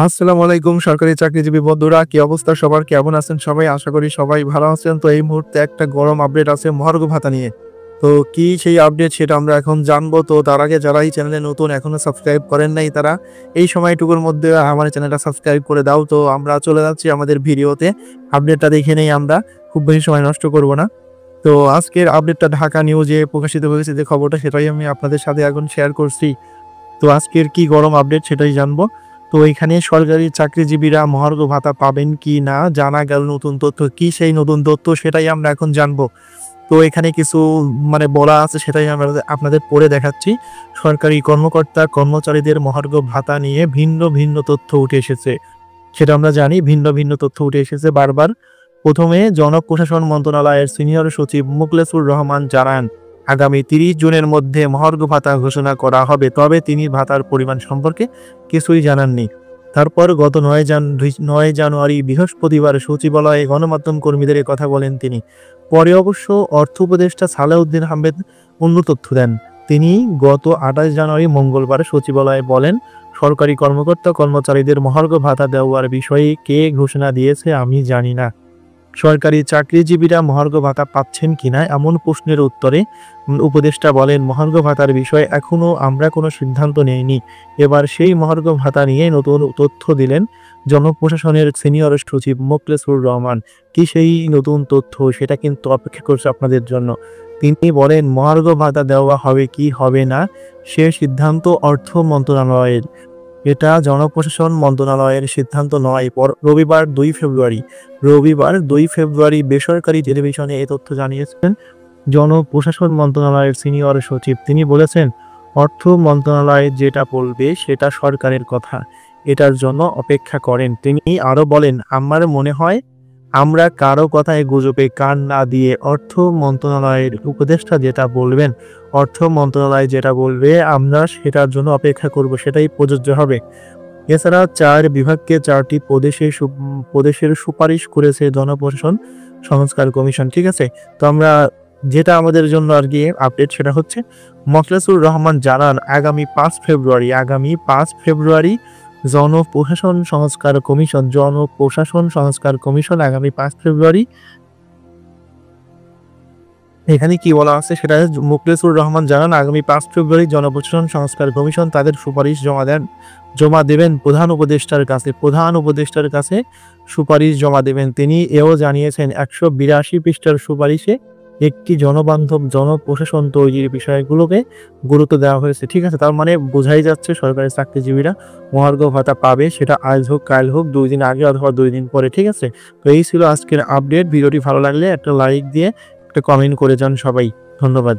আসসালামু আলাইকুম সরকারি চাকরিজীবী বন্ধুরা, কি অবস্থা সবার? কেমন আছেন সবাই? আশা করি সবাই ভালো আছেন। তো এই মুহূর্তে একটা গরম আপডেট আছে মহার্ঘ ভাতা নিয়ে। তো কি সেই আপডেট সেটা আমরা এখন জানবো। তো তার আগে যারা এই চ্যানেলে নতুন এখনো সাবস্ক্রাইব করেন নাই তারা এই সময়টুকুর মধ্যে আমার চ্যানেলটা সাবস্ক্রাইব করে দাও। তো আমরা চলে যাচ্ছি আমাদের ভিডিওতে। আপডেটটা দেখে নেই আমরা, খুব বেশি সময় নষ্ট করব না। তো আজকের আপডেটটা ঢাকা নিউজে প্রকাশিত হয়েছে যে খবরটা, সেটাই আমি আপনাদের সাথে এখন শেয়ার করছি। তো আজকের কি গরম আপডেট সেটাই জানবো। তো এখানে সরকারি চাকরিজীবীরা মহার্ঘ ভাতা পাবেন কি না জানা গেল নতুন তথ্য। কি সেই নতুন তথ্য সেটাই আমরা এখন জানবো। তো এখানে কিছু বলা আছে, সেটাই আমরা আপনাদের পড়ে দেখাচ্ছি। সরকারি কর্মকর্তা কর্মচারীদের মহার্ঘ ভাতা নিয়ে ভিন্ন ভিন্ন তথ্য উঠে এসেছে। সেটা আমরা জানি, ভিন্ন ভিন্ন তথ্য উঠে এসেছে বারবার। প্রথমে জনপ্রশাসন মন্ত্রণালয়ের সিনিয়র সচিব মুখলেসুর রহমান জানান, আগামী ৩০ জুনের মধ্যে মহার্ঘ ভাতা ঘোষণা করা হবে। তবে তিনি ভাতার পরিমাণ সম্পর্কে কিছুই জানাননি। তারপর গত ৯ জানুয়ারি বৃহস্পতিবার সচিবালয়ে গণমাধ্যম কর্মীদের কথা বলেন তিনি। পরে অবশ্য অর্থ উপদেষ্টা সালেউদ্দিন আহমেদ অন্য তথ্য দেন। তিনি গত ২৮ জানুয়ারি মঙ্গলবার সচিবালয়ে বলেন, সরকারি কর্মকর্তা কর্মচারীদের মহার্ঘ ভাতা দেওয়ার বিষয়ে কে ঘোষণা দিয়েছে আমি জানি না। সরকারি চাকরিজীবীরা মহার্ঘ ভাতা পাচ্ছেন কিনা এমন প্রশ্নের উত্তরে উপদেষ্টা বলেন, মহার্ঘ ভাতার বিষয়ে এখনো আমরা কোনো সিদ্ধান্ত নেইনি। এবার সেই মহার্ঘ ভাতা নিয়ে নতুন তথ্য দিলেন জনপ্রশাসনের সিনিয়র সচিব মোখলেসুর রহমান। কি সেই নতুন তথ্য সেটা কিন্তু অপেক্ষা করছে আপনাদের জন্য। তিনি বলেন, মহার্ঘ ভাতা দেওয়া হবে কি হবে না সে সিদ্ধান্ত অর্থ মন্ত্রণালয়ের। এটা জনপ্রশাসন মন্ত্রণালয়ের সিদ্ধান্ত নয়। রবিবার ২ ফেব্রুয়ারি বেসরকারি টেলিভিশনে এ তথ্য জানিয়েছেন জনপ্রশাসন মন্ত্রণালয়ের সিনিয়র সচিব। তিনি বলেছেন, অর্থ মন্ত্রণালয় যেটা বলবে সেটা সরকারের কথা, এটার জন্য অপেক্ষা করেন। তিনি আরো বলেন, আমার মনে হয় আমরা কারো কথায় গুজবে কান না দিয়ে অর্থ মন্ত্রণালয়ের উপদেষ্টা যেটা বলবেন, অর্থ মন্ত্রণালয় যেটা বলবে আমরা সেটার জন্য অপেক্ষা করব, সেটাই প্রযোজ্য হবে। এছাড়া ৪ বিভাগকে ৪টি প্রদেশের সুপারিশ করেছে জনপ্রশাসন সংস্কার কমিশন। ঠিক আছে? তো আমরা যেটা আমাদের জন্য আর কি আপডেট সেটা হচ্ছে, মোখলেসুর রহমান জানান, আগামী ৫ ফেব্রুয়ারি জনপ্রশাসন সংস্কার কমিশন আগামী ৫ ফেব্রুয়ারি। এখানে কি বলা আছে সেটা, মোখলেসুর রহমান জানান, আগামী ৫ ফেব্রুয়ারি জনপ্রশাসন সংস্কার কমিশন তাদের সুপারিশ জমা দেবেন প্রধান উপদেষ্টার কাছে সুপারিশ জমা দেবেন। তিনি এও জানিয়েছেন, ১৮২ পৃষ্ঠার সুপারিশে একটি জনবান্ধব জনপ্রশাসন তৈরির বিষয়গুলোকে গুরুত্ব দেওয়া হয়েছে। ঠিক আছে? তার মানে বোঝাই যাচ্ছে সরকারি চাকরিজীবীরা মহার্ঘ ভাতা পাবে, সেটা আজ হোক কাল হোক, ২ দিন আগে অথবা ২ দিন পরে। ঠিক আছে? তো এই ছিল আজকের আপডেট। ভিডিওটি ভালো লাগলে একটা লাইক দিয়ে একটা কমেন্ট করে যান সবাই। ধন্যবাদ।